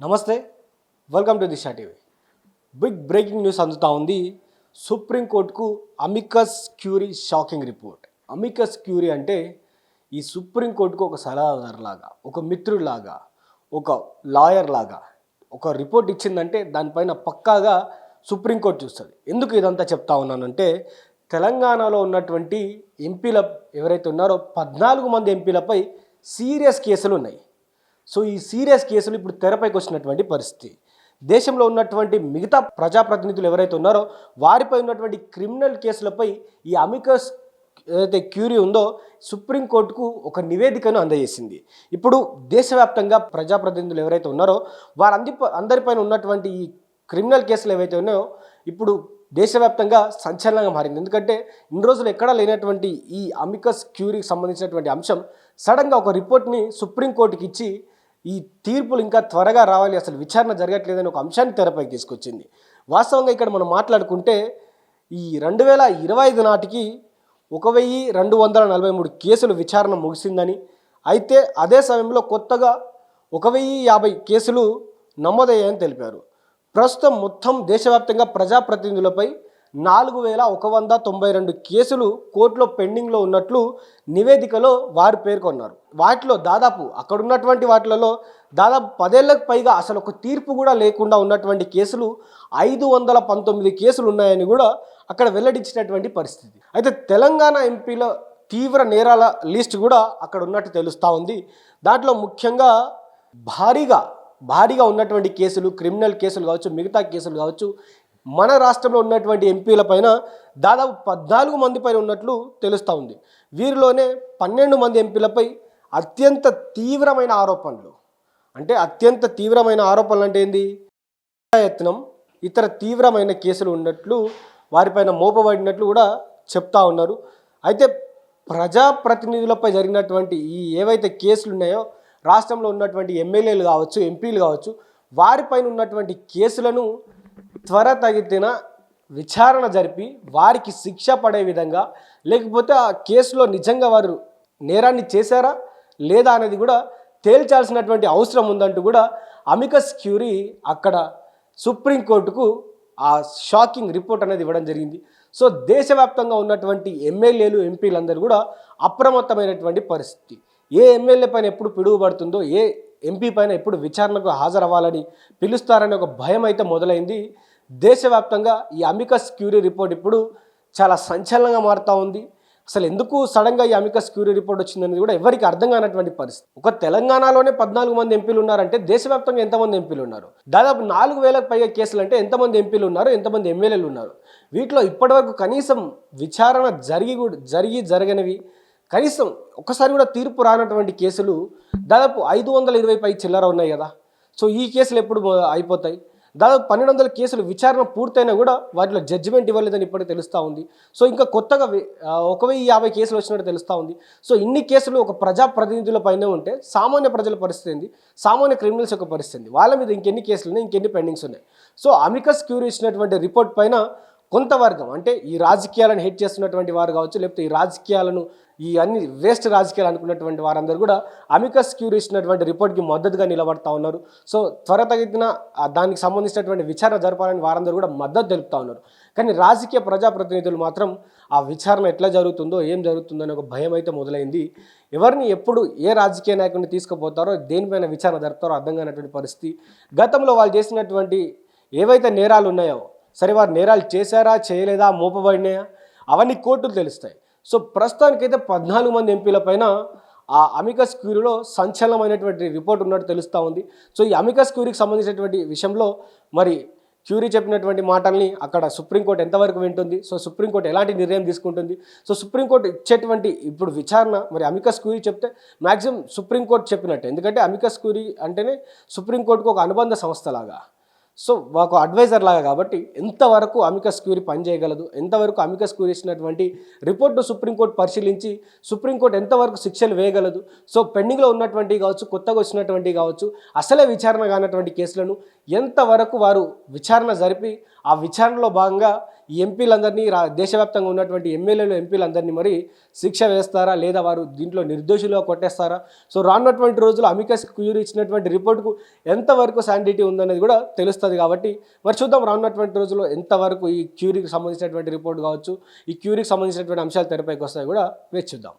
నమస్తే, welcome to Disha TV. Big breaking news అందుతా ఉంది. సుప్రీంకోర్టుకు amicus curiae shocking report. Amicus curiae అంటే ఈ సుప్రీంకోర్టుకు ఒక సలహాదారులాగా, ఒక మిత్రులాగా, ఒక లాయర్ లాగా ఒక రిపోర్ట్ ఇచ్చిందంటే దానిపైన పక్కాగా సుప్రీంకోర్టు చూస్తుంది. ఎందుకు ఇదంతా చెప్తా ఉన్నానంటే తెలంగాణలో ఉన్నటువంటి ఎంపీల ఎవరైతే ఉన్నారో 14 మంది ఎంపీలపై సీరియస్ కేసులు ఉన్నాయి. సో ఈ సీరియస్ కేసులు ఇప్పుడు తెరపైకి వచ్చినటువంటి పరిస్థితి. దేశంలో ఉన్నటువంటి మిగతా ప్రజాప్రతినిధులు ఎవరైతే ఉన్నారో వారిపై ఉన్నటువంటి క్రిమినల్ కేసులపై ఈ అమికస్ ఏదైతే క్యూరీ ఉందో సుప్రీంకోర్టుకు ఒక నివేదికను అందజేసింది. ఇప్పుడు దేశవ్యాప్తంగా ప్రజాప్రతినిధులు ఎవరైతే ఉన్నారో అందరిపైన ఉన్నటువంటి ఈ క్రిమినల్ కేసులు ఏవైతే ఉన్నాయో ఇప్పుడు దేశవ్యాప్తంగా సంచలనంగా మారింది. ఎందుకంటే ఇన్ని రోజులు ఎక్కడా లేనటువంటి ఈ అమికస్ క్యూరీకి సంబంధించినటువంటి అంశం సడన్గా ఒక రిపోర్ట్ని సుప్రీంకోర్టుకి ఇచ్చి ఈ తీర్పులు ఇంకా త్వరగా రావాలి, అసలు విచారణ జరగట్లేదని ఒక అంశాన్ని తెరపైకి తీసుకొచ్చింది. వాస్తవంగా ఇక్కడ మనం మాట్లాడుకుంటే ఈ 2025 నాటికి 1243 కేసులు విచారణ ముగిసిందని, అయితే అదే సమయంలో కొత్తగా 1050 కేసులు నమోదయ్యాయని తెలిపారు. ప్రస్తుతం మొత్తం దేశవ్యాప్తంగా ప్రజాప్రతినిధులపై 4192 కేసులు కోర్టులో పెండింగ్లో ఉన్నట్లు నివేదికలో వారు పేర్కొన్నారు. వాటిలో దాదాపు అక్కడున్నటువంటి వాటిలలో దాదాపు 10 ఏళ్లకు పైగా అసలు ఒక తీర్పు కూడా లేకుండా ఉన్నటువంటి కేసులు 519 కేసులు ఉన్నాయని కూడా అక్కడ వెల్లడించినటువంటి పరిస్థితి. అయితే తెలంగాణ ఎంపీల తీవ్ర నేరాల లిస్ట్ కూడా అక్కడ ఉన్నట్టు తెలుస్తూ ఉంది. దాంట్లో ముఖ్యంగా భారీగా ఉన్నటువంటి కేసులు, క్రిమినల్ కేసులు కావచ్చు, మిగతా కేసులు కావచ్చు, మన రాష్ట్రంలో ఉన్నటువంటి ఎంపీల పైన దాదాపు 14 మంది పైన ఉన్నట్లు తెలుస్తూ ఉంది. వీరిలోనే 12 మంది ఎంపీలపై అత్యంత తీవ్రమైన ఆరోపణలు అంటే ఏంది, యత్నం ఇతర తీవ్రమైన కేసులు ఉన్నట్లు వారిపైన మోపబడినట్లు కూడా చెప్తా ఉన్నారు. అయితే ప్రజాప్రతినిధులపై జరిగినటువంటి ఈ ఏవైతే కేసులు ఉన్నాయో రాష్ట్రంలో ఉన్నటువంటి ఎమ్మెల్యేలు కావచ్చు, ఎంపీలు కావచ్చు, వారిపైన ఉన్నటువంటి కేసులను త్వరితగతిన విచారణ జరిపి వారికి శిక్ష పడే విధంగా, లేకపోతే ఆ కేసులో నిజంగా వారు నేరాన్ని చేశారా లేదా అనేది కూడా తేల్చాల్సినటువంటి అవసరం ఉందంటూ కూడా అమికస్ క్యూరీ అక్కడ సుప్రీంకోర్టుకు ఆ షాకింగ్ రిపోర్ట్ అనేది ఇవ్వడం జరిగింది. సో దేశవ్యాప్తంగా ఉన్నటువంటి ఎమ్మెల్యేలు, ఎంపీలందరూ కూడా అప్రమత్తమైనటువంటి పరిస్థితి. ఏ ఎమ్మెల్యే పైన ఎప్పుడు పిడుగు పడుతుందో, ఏ ఎంపీ పైన ఎప్పుడు విచారణకు హాజరవ్వాలని పిలుస్తారనే ఒక భయం అయితే మొదలైంది. దేశవ్యాప్తంగా ఈ అమికస్ క్యూరీ రిపోర్ట్ ఇప్పుడు చాలా సంచలనంగా మారుతూ ఉంది. అసలు ఎందుకు సడన్గా ఈ అమికస్ క్యూరీ రిపోర్ట్ వచ్చిందనేది కూడా ఎవరికి అర్థం కానటువంటి పరిస్థితి. ఒక తెలంగాణలోనే 14 మంది ఎంపీలు ఉన్నారంటే దేశవ్యాప్తంగా ఎంతమంది ఎంపీలు ఉన్నారు? దాదాపు 4000కు పైగా కేసులు అంటే ఎంతమంది ఎంపీలు ఉన్నారు, ఎంతమంది ఎమ్మెల్యేలు ఉన్నారు? వీటిలో ఇప్పటివరకు కనీసం విచారణ జరగనివి, కనీసం ఒక్కసారి కూడా తీర్పు రానటువంటి కేసులు దాదాపు 520 పై చిల్లర ఉన్నాయి కదా. సో ఈ కేసులు ఎప్పుడు అయిపోతాయి? దాదాపు 1200 కేసులు విచారణ పూర్తయినా కూడా వాటిలో జడ్జిమెంట్ ఇవ్వలేదని ఇప్పటికి తెలుస్తూ ఉంది. సో ఇంకా కొత్తగా 1050 కేసులు వచ్చినట్టు తెలుస్తూ ఉంది. సో ఇన్ని కేసులు ఒక ప్రజాప్రతినిధుల పైన ఉంటే సామాన్య ప్రజల పరిస్థితి ఏంది, సామాన్య క్రిమినల్స్ యొక్క పరిస్థితి, వాళ్ళ మీద ఇంకెన్ని కేసులు ఉన్నాయి, ఇంకెన్ని పెండింగ్స్ ఉన్నాయి? సో అమికస్ క్యూరీ ఇచ్చినటువంటి రిపోర్ట్ పైన కొంత వర్గం, అంటే ఈ రాజకీయాలను హెట్ చేస్తున్నటువంటి వారు కావచ్చు, లేకపోతే ఈ రాజకీయాలను ఈ అన్ని వేస్ట్ రాజకీయాలు అనుకున్నటువంటి వారందరూ కూడా అమికస్ క్యూరీ ఇచ్చినటువంటి రిపోర్ట్కి మద్దతుగా నిలబడతా ఉన్నారు. సో త్వరితగతిన దానికి సంబంధించినటువంటి విచారణ జరపాలని వారందరూ కూడా మద్దతు తెలుపుతా ఉన్నారు. కానీ రాజకీయ ప్రజాప్రతినిధులు మాత్రం ఆ విచారణ ఎట్లా జరుగుతుందో, ఏం జరుగుతుందో అనే ఒక భయం అయితే మొదలైంది. ఎవరిని ఎప్పుడు ఏ రాజకీయ నాయకుడిని తీసుకుపోతారో, దేనిపైన విచారణ జరుపుతారో అర్థం కానటువంటి పరిస్థితి. గతంలో వాళ్ళు చేసినటువంటి ఏవైతే నేరాలు ఉన్నాయో, సరే వారు నేరాలు చేశారా, చేయలేదా, మోపబడినాయా, అవన్నీ కోర్టులు తెలుస్తాయి. సో ప్రస్తుతానికైతే 14 మంది ఎంపీల పైన ఆ అమికస్ క్యూరీలో సంచలనమైనటువంటి రిపోర్ట్ ఉన్నట్టు తెలుస్తూ ఉంది. సో ఈ అమికస్ క్యూరీకి సంబంధించినటువంటి విషయంలో మరి క్యూరీ చెప్పినటువంటి మాటల్ని అక్కడ సుప్రీంకోర్టు ఎంతవరకు వింటుంది, సో సుప్రీంకోర్టు ఎలాంటి నిర్ణయం తీసుకుంటుంది, సో సుప్రీంకోర్టు ఇచ్చేటువంటి ఇప్పుడు విచారణ మరి అమికస్ క్యూరీ చెప్తే మ్యాక్సిమం సుప్రీంకోర్టు చెప్పినట్టే. ఎందుకంటే అమికస్ క్యూరీ అంటేనే సుప్రీంకోర్టుకు ఒక అనుబంధ సంస్థలాగా, సో ఒక అడ్వైజర్ లాగా, కాబట్టి ఎంతవరకు అమికస్ క్యూరీ పనిచేయగలదు, ఎంతవరకు అమికస్ క్యూరీ ఇచ్చినటువంటి రిపోర్ట్ను సుప్రీంకోర్టు పరిశీలించి సుప్రీంకోర్టు ఎంతవరకు శిక్షలు వేయగలదు, సో పెండింగ్లో ఉన్నటువంటి కావచ్చు, కొత్తగా వచ్చినటువంటి కావచ్చు, అసలే విచారణ కానటువంటి కేసులను ఎంతవరకు వారు విచారణ జరిపి ఆ విచారణలో భాగంగా ఈ ఎంపీలందరినీ దేశవ్యాప్తంగా ఉన్నటువంటి ఎమ్మెల్యేలు ఎంపీలందరినీ మరి శిక్ష వేస్తారా లేదా వారు దీంట్లో నిర్దోషులుగా కొట్టేస్తారా? సో రానున్నటువంటి రోజుల్లో అమికస్ క్యూరీ ఇచ్చినటువంటి రిపోర్టుకు ఎంతవరకు శాండిటీ ఉందనేది కూడా తెలుస్తుంది. కాబట్టి మరి చూద్దాం రానున్నటువంటి రోజుల్లో ఎంతవరకు ఈ క్యూరీకి సంబంధించినటువంటి రిపోర్ట్ కావచ్చు, ఈ క్యూరీకి సంబంధించినటువంటి అంశాలు తెరపైకి వస్తాయి కూడా వేచి చూద్దాం.